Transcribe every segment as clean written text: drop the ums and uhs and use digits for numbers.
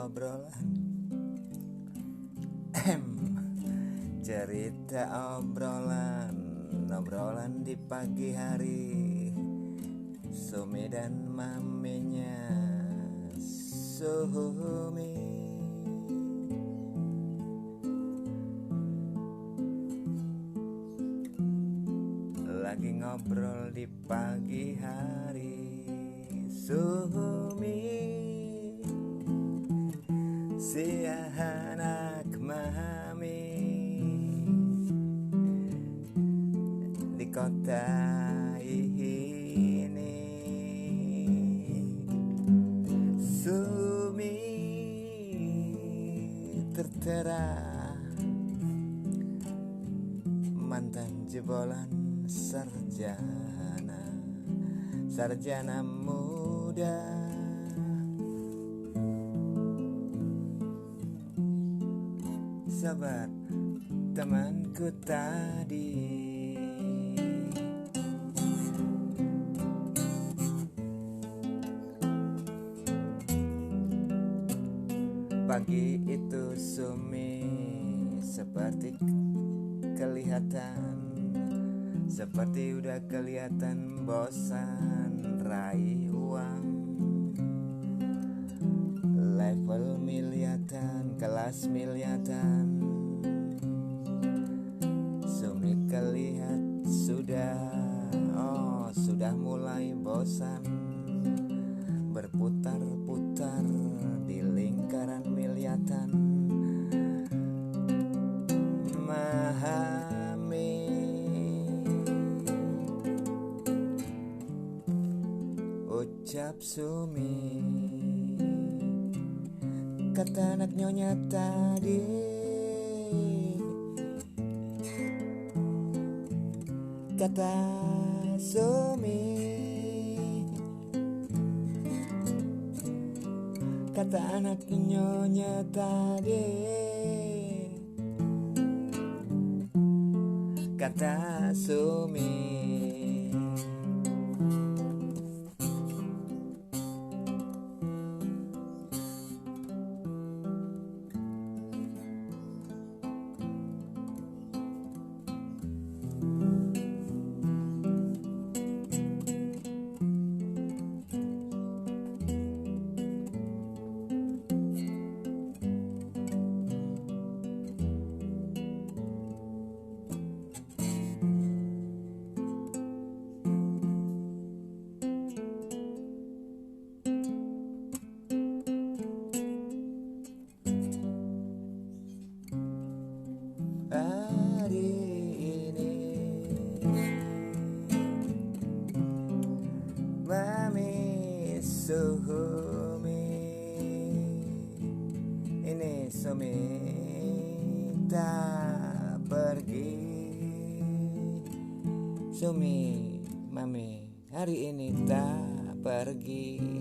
obrolan cerita obrolan di pagi hari. Sumi dan maminya Sumi lagi ngobrol di pagi hari. Sumi si anak mami di kota ini. Sumi tertera mantan jebolan sarjana muda. Sahabat temanku tadi, pagi itu Sumi seperti udah kelihatan bosan raih uang. Level miliatan, kelas miliatan. Sumi kelihat sudah mulai bosan berputar-putar di lingkaran miliatan. Memahami ucap Sumi, kata anak nyonya tadi. Kata Sumi, kata anak nyonya tadi. Kata Sumi. Hari ini Mami Sumi, ini Sumi tak pergi. Sumi, Mami hari ini tak pergi.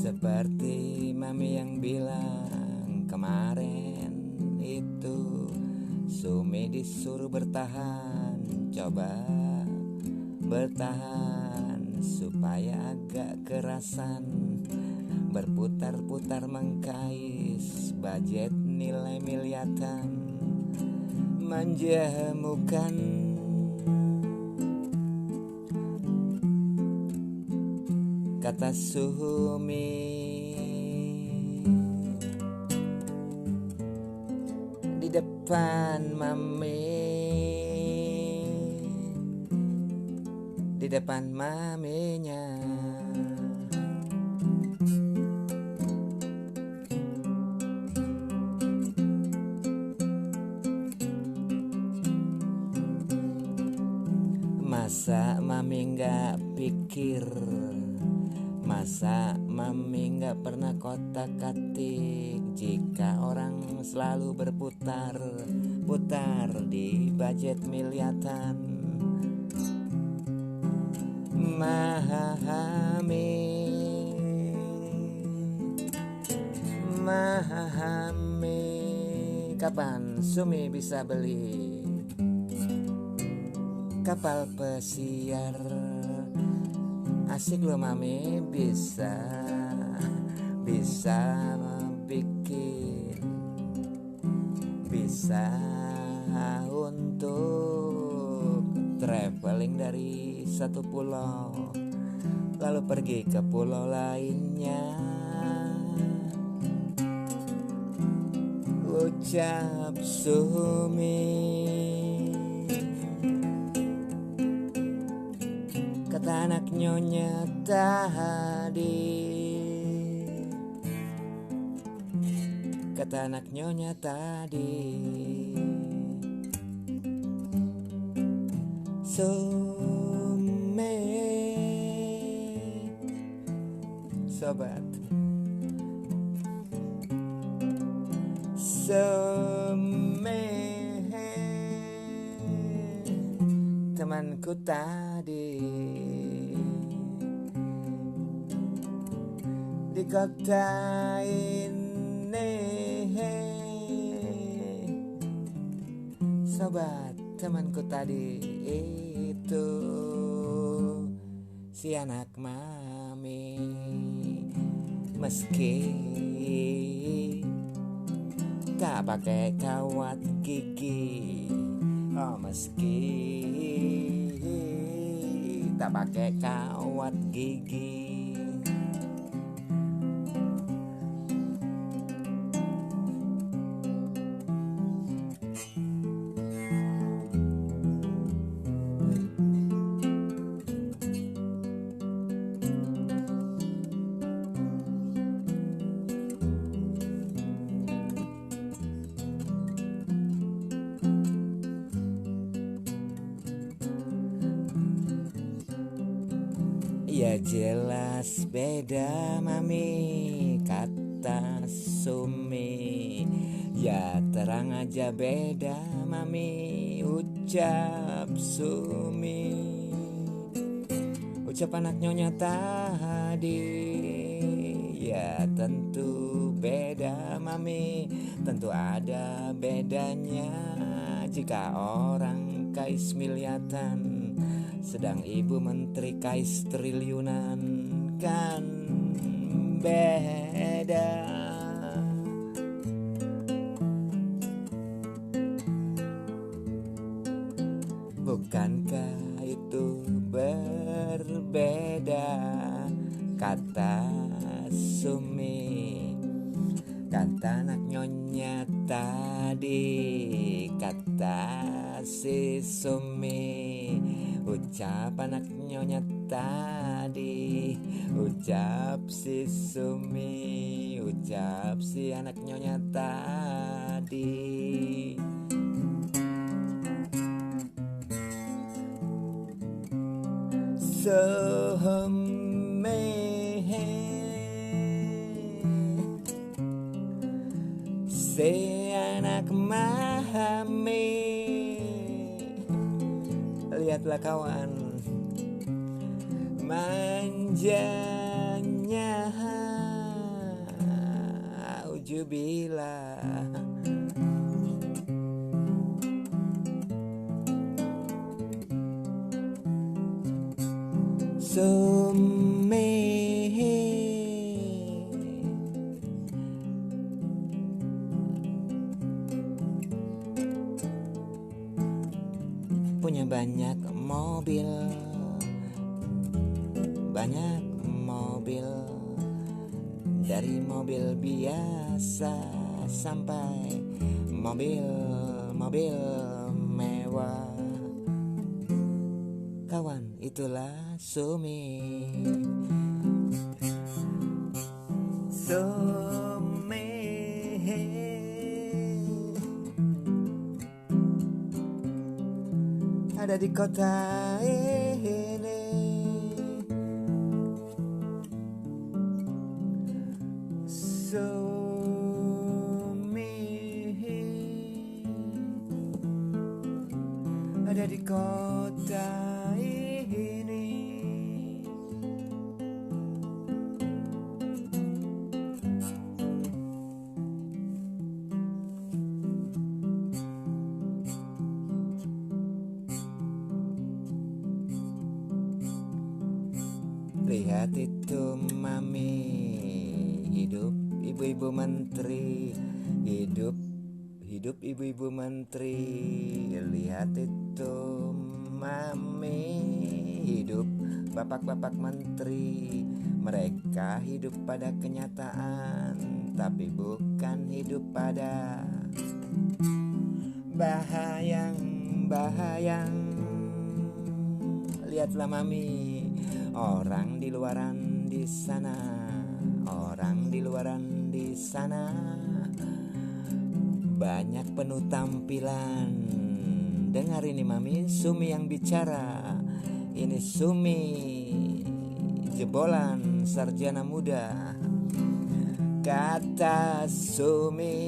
Seperti Mami yang bilang kemarin itu, Sumi disuruh bertahan, coba bertahan supaya agak kerasan, berputar-putar mengkais budget nilai miliatan, menjemukan. Kata Sumi di depan Mami, di depan maminya. Masa Mami gak pikir, masa Mami gak pernah kotak-katik jika orang selalu berputar-putar di budget miliatan. Memahami Mami, kapan Sumi bisa beli kapal pesiar? Asik lo Mami, bisa bikin, bisa untuk traveling dari satu pulau lalu pergi ke pulau lainnya. Ucap Sumi, kata anak nyonya tadi, kata anak nyonya tadi. Sumi, sobat, Sumi, temanku tadi di kota ini. Sobat, temanku tadi itu si anak Mami. Meski tak pakai kawat gigi, oh meski tak pakai kawat gigi, ya jelas beda Mami, kata Sumi. Ya terang aja beda Mami, ucap Sumi. Ucap anak nyonya tadi, ya tentu beda Mami. Tentu ada bedanya jika orang kais miliatan sedang ibu menteri kais triliunan, kan beda. Bukankah itu berbeda, kata Sumi. Kata anak nyonya tadi, kata si Sumi. Ucap anak nyonya tadi, ucap si Sumi, ucap si anak nyonya tadi. Sumi, si anak Mami. Lihatlah kawan, manjanya ujubillah. Sumi, punya banyak mobil, banyak mobil, dari mobil biasa sampai mobil mewah. Kawan, itulah Sumi. Sumi, ada di kota ini. Sumi ada di kota ini. Lihat itu mami, hidup ibu-ibu menteri, hidup ibu-ibu menteri. Lihat itu mami, hidup bapak-bapak menteri. Mereka hidup pada kenyataan, tapi bukan hidup pada bahayang. Lihatlah mami, orang di luaran di sana, banyak penuh tampilan. Dengar ini mami, Sumi yang bicara. Ini Sumi, jebolan sarjana muda. Kata Sumi,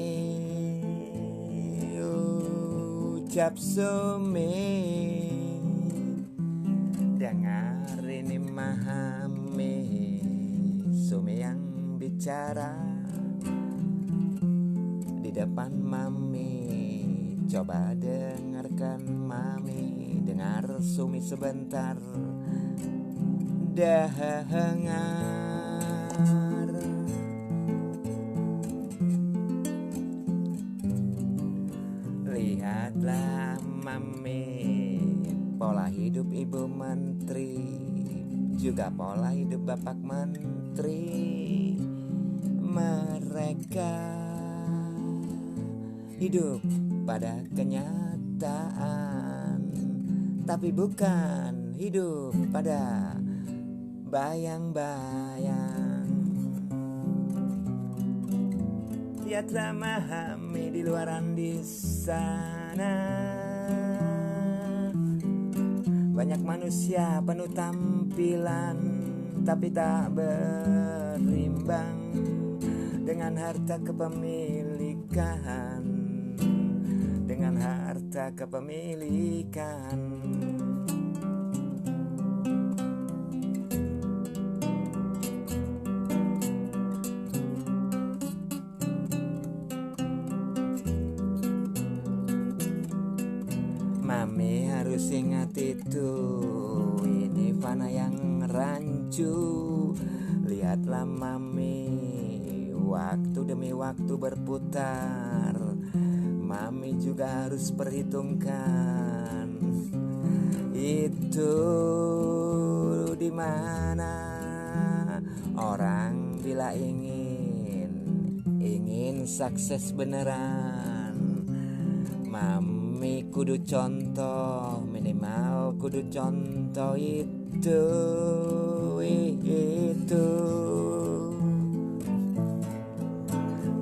ucap Sumi. Dengar ini memahami, Sumi yang bicara di depan mami. Coba dengarkan mami, dengar Sumi sebentar. Dengar, lihatlah mami, pola hidup ibu menteri, juga pola hidup bapak menteri. Mereka hidup pada kenyataan, tapi bukan hidup pada bayang-bayang. Lihatlah mami di luaran di sana, banyak manusia penuh tampilan, tapi tak berimbang dengan harta kepemilikan, Mami harus ingat itu, ini fana yang rancu. Lihatlah mami, waktu demi waktu berputar. Mami juga harus perhitungkan itu di mana orang bila ingin sukses beneran. Mami kudu contoh, minimal kudu contoh itu.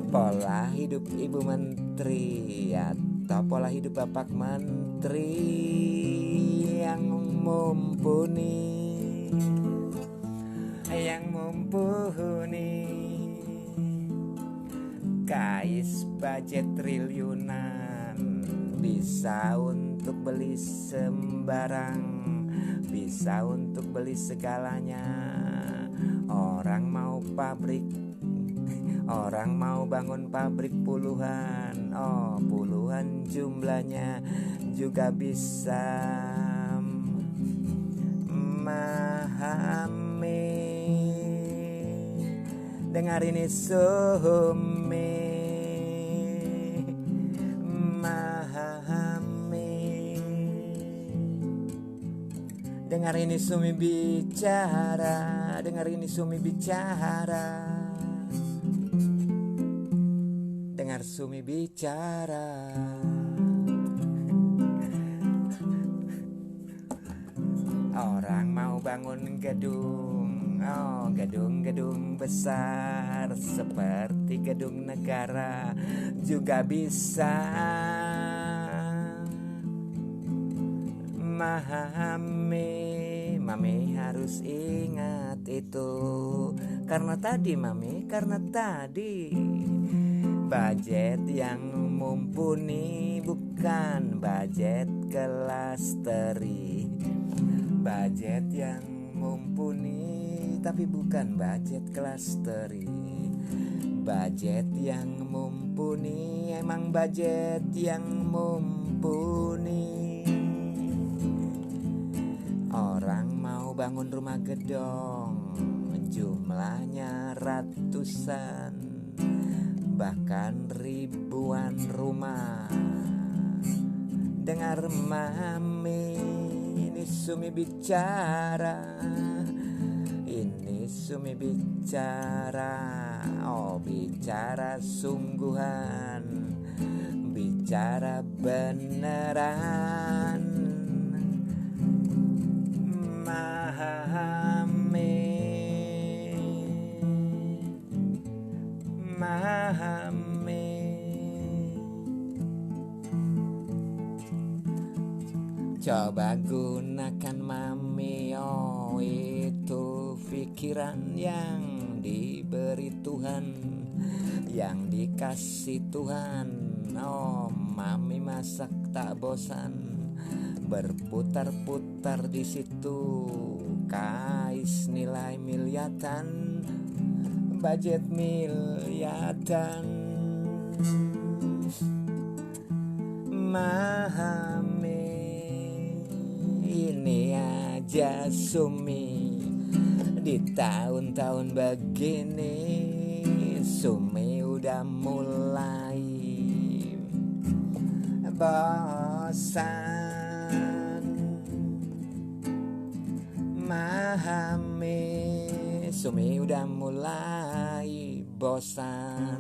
Pola hidup ibu menteri atau pola hidup bapak menteri yang mumpuni, kais budget triliunan, bisa untuk beli sembarang, bisa untuk beli segalanya. Orang mau bangun pabrik puluhan jumlahnya, juga bisa memahami. Dengar ini Sumi, memahami. Dengar ini Sumi bicara, dengar ini Sumi bicara. Dengar Sumi bicara. Orang mau bangun gedung, gedung besar seperti gedung negara, juga bisa memahami. Mami harus ingat itu, karena tadi budget yang mumpuni bukan budget kelas teri. Budget yang mumpuni tapi bukan budget kelas teri. Budget yang mumpuni emang budget yang mumpuni. Orang mau bangun rumah gedong, jumlahnya ratusan, bahkan ribuan rumah. Dengar mami, ini Sumi bicara, ini Sumi bicara, oh bicara sungguhan, bicara beneran. Memahami. Coba gunakan mami, oh itu pikiran yang diberi Tuhan, yang dikasih Tuhan. Oh mami masak tak bosan, berputar-putar di situ, kais nilai miliatan, budget miliatan. Memahami, ini aja Sumi di tahun-tahun begini, Sumi udah mulai bosan. Memahami, Sumi udah mulai bosan.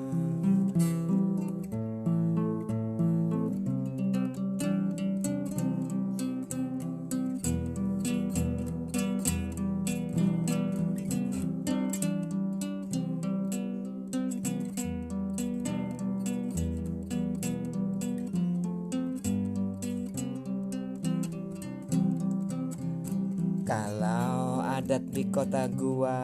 Kalau adat di kota gua,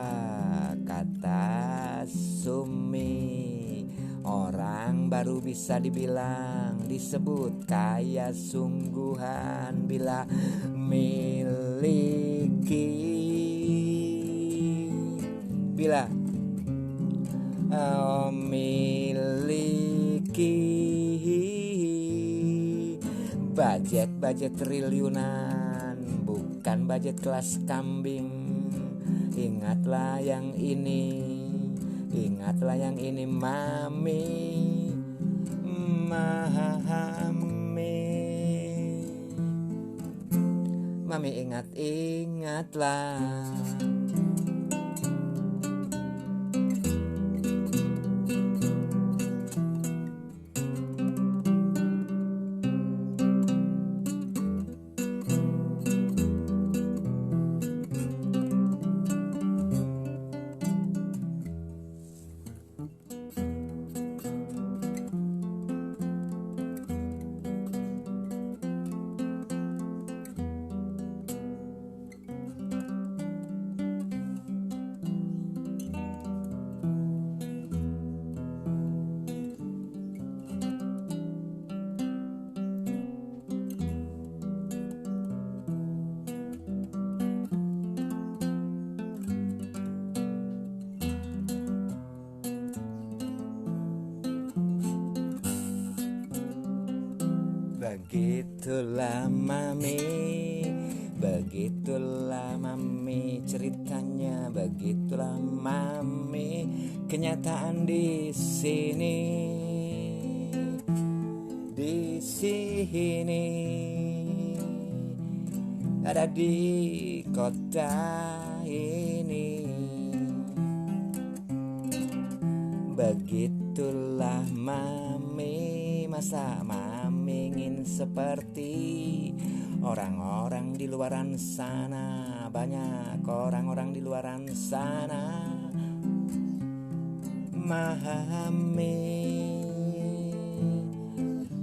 kata Sumi, orang baru bisa dibilang disebut kaya sungguhan bila miliki, bila miliki budget triliunan, bukan budget kelas kambing. Ingatlah yang ini, ingatlah yang ini mami. Memahami, mami ingatlah. Begitulah mami ceritanya, begitulah mami kenyataan di sini, di sini ada di kota ini. Begitulah mami, masa mami ingin seperti orang-orang di luaran sana, banyak orang-orang di luaran sana. Memahami,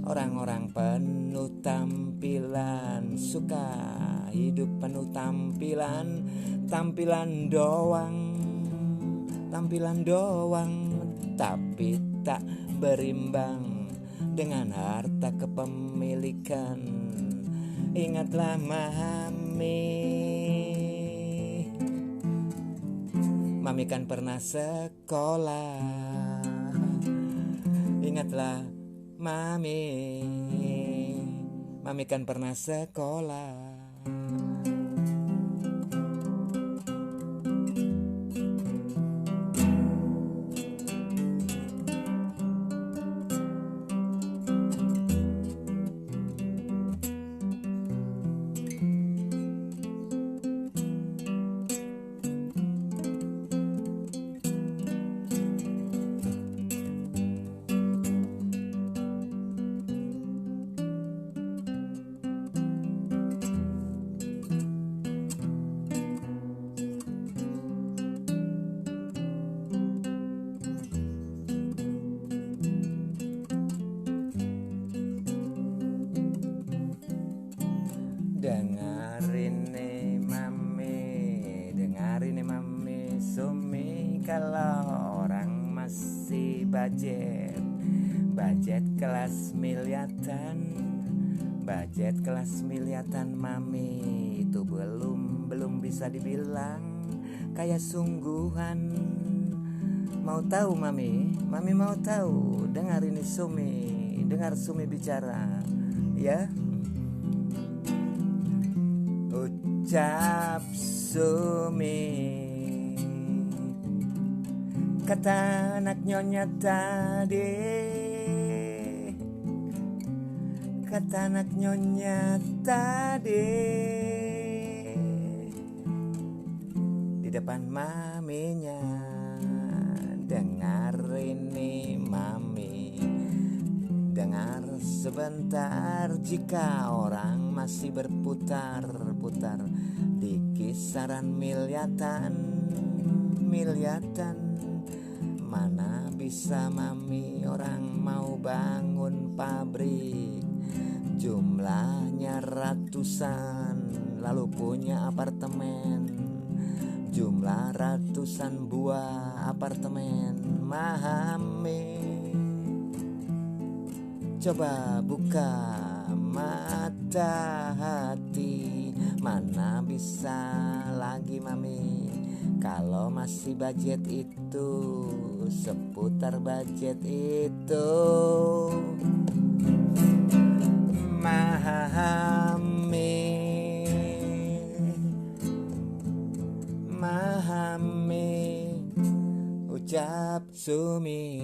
orang-orang penuh tampilan, suka hidup penuh tampilan, tampilan doang, tapi tak berimbang dengan harta kepemilikan. Ingatlah mami kan pernah sekolah. Ingatlah mami kan pernah sekolah. kalau orang masih budget kelas miliatan, budget kelas miliatan mami itu belum bisa dibilang kayak sungguhan. Mau tahu mami mau tahu, dengar ini dengar Sumi bicara ya. Ucap Sumi, kata anak nyonya tadi, kata anak nyonya tadi di depan maminya. Dengar ini mami, dengar sebentar. Jika orang masih berputar-putar di kisaran miliatan, mana bisa mami orang mau bangun pabrik jumlahnya ratusan, lalu punya apartemen jumlah ratusan buah apartemen. Mami, coba buka mata hati, mana bisa lagi mami kalau masih budget itu, seputar budget itu. Memahami ucap Sumi,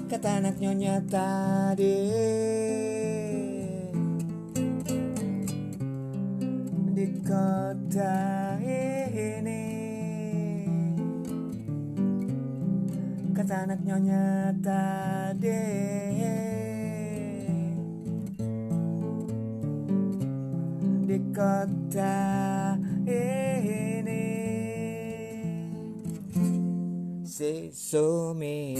kata anak nyonya tadi di kota ini, kata anak nyonya tadi di kota ini. Si Sumi,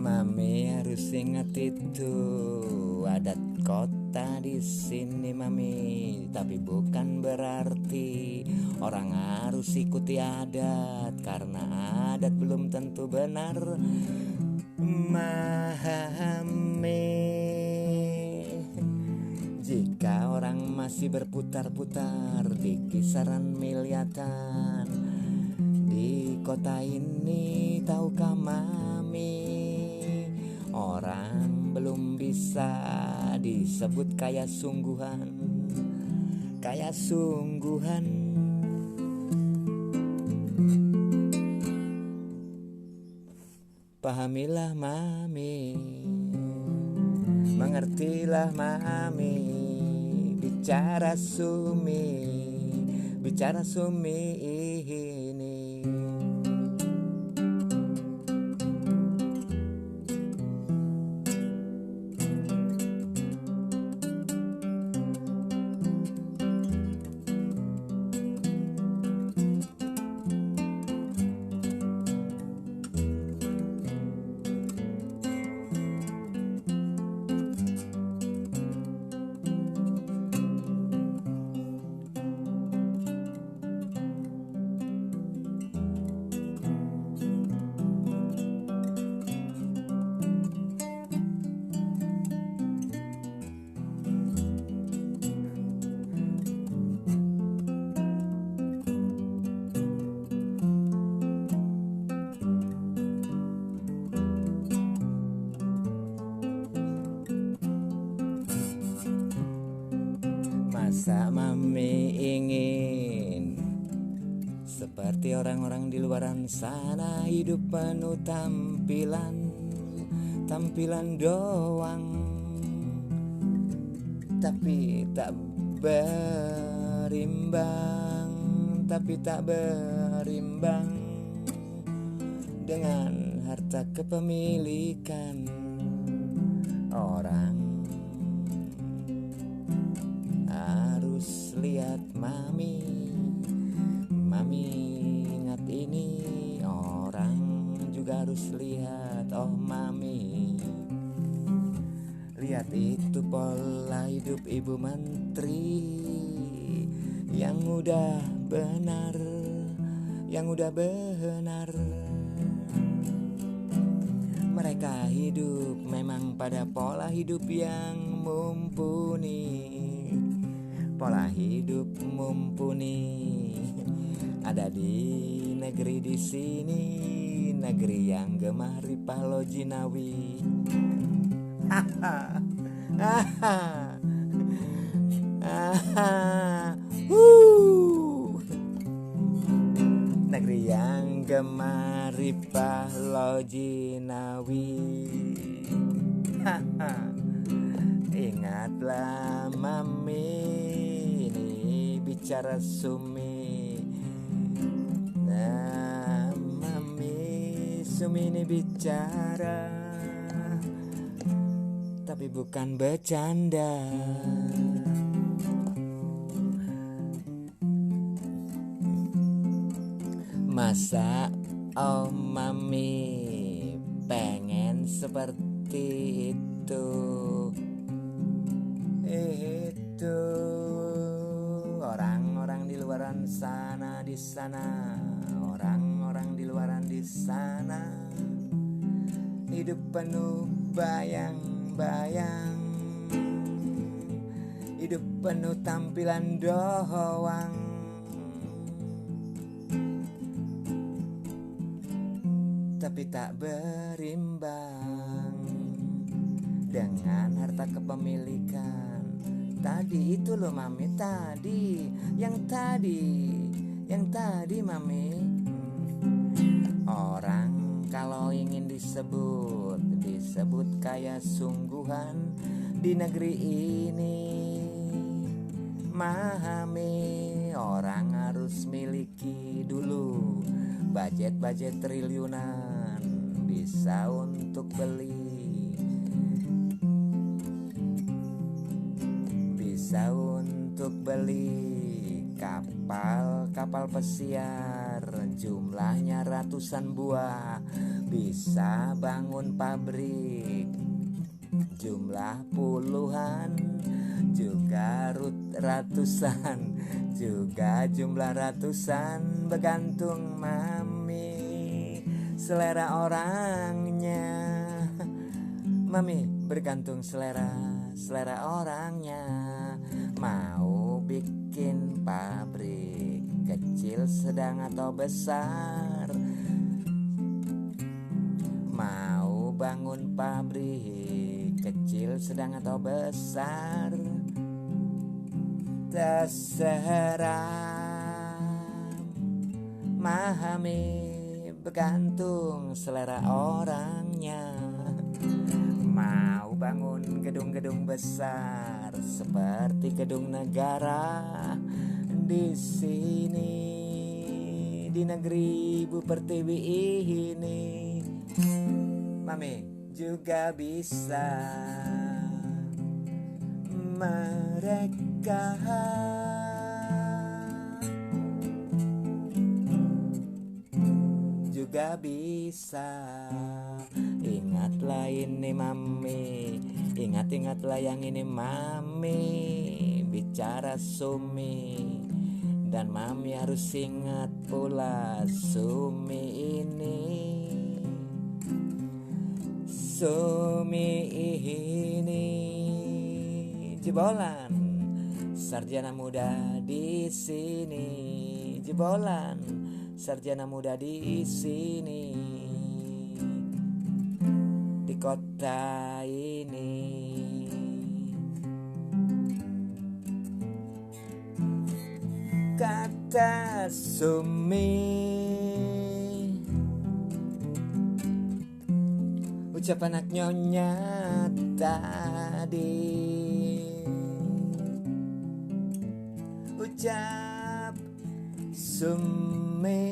mami harus ingat itu adat kota di sini mami, tapi bukan berarti orang harus ikuti adat, karena adat belum tentu benar. Memahami jika orang masih berputar-putar di kisaran miliatan di kota ini, tahukah mami orang belum bisa disebut kaya sungguhan. Pahamilah mami, mengertilah mami, bicara Sumi ini. seperti orang-orang di luaran sana, hidup penuh tampilan doang, tapi tak berimbang dengan harta kepemilikan orang. Harus lihat mami, ingat ini, orang juga harus lihat. Oh mami, lihat itu pola hidup ibu menteri yang udah benar. Mereka hidup memang pada pola hidup yang mumpuni. Pola hidup mumpuni ada di negeri di sini, negeri yang gemah ripah lo jinawi. Negeri yang gemah ripah lo jinawi. Ingatlah mami, ini bicara Sumi. Nah mami, Sumi ini bicara, tapi bukan bercanda. Masa oh mami pengen seperti itu orang-orang di luaran sana, di sana, orang-orang di luaran di sana, hidup penuh bayang-bayang, hidup penuh tampilan doang, tapi tak berimbang dengan harta kepemilikan. Tadi itu loh mami, yang tadi mami. Orang kalau ingin disebut kaya sungguhan di negeri ini, mami, orang harus miliki dulu budget triliunan, bisa untuk beli kapal pesiar, jumlahnya ratusan buah, bisa bangun pabrik, jumlah puluhan, juga ratusan, juga jumlah ratusan, bergantung mami selera orangnya. Mami bergantung selera orangnya. Mau bikin pabrik kecil, sedang atau besar, mau bangun pabrik kecil, sedang atau besar, terserah mami, bergantung selera orangnya. Mau bangun gedung-gedung besar seperti gedung negara di sini, di negeri Ibu Pertiwi ini, mami juga bisa. Mereka juga bisa. Ingatlah ini mami, ingatlah yang ini mami, bicara Sumi. Dan mami harus ingat pula Sumi ini jebolan sarjana muda di sini, jebolan sarjana muda di sini, di kota ini. Kata kata Sumi, ucap anak nyonya tadi, ucap Sumi,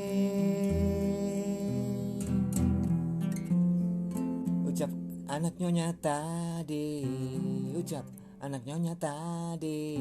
ucap anak nyonya tadi, ucap anak nyonya tadi.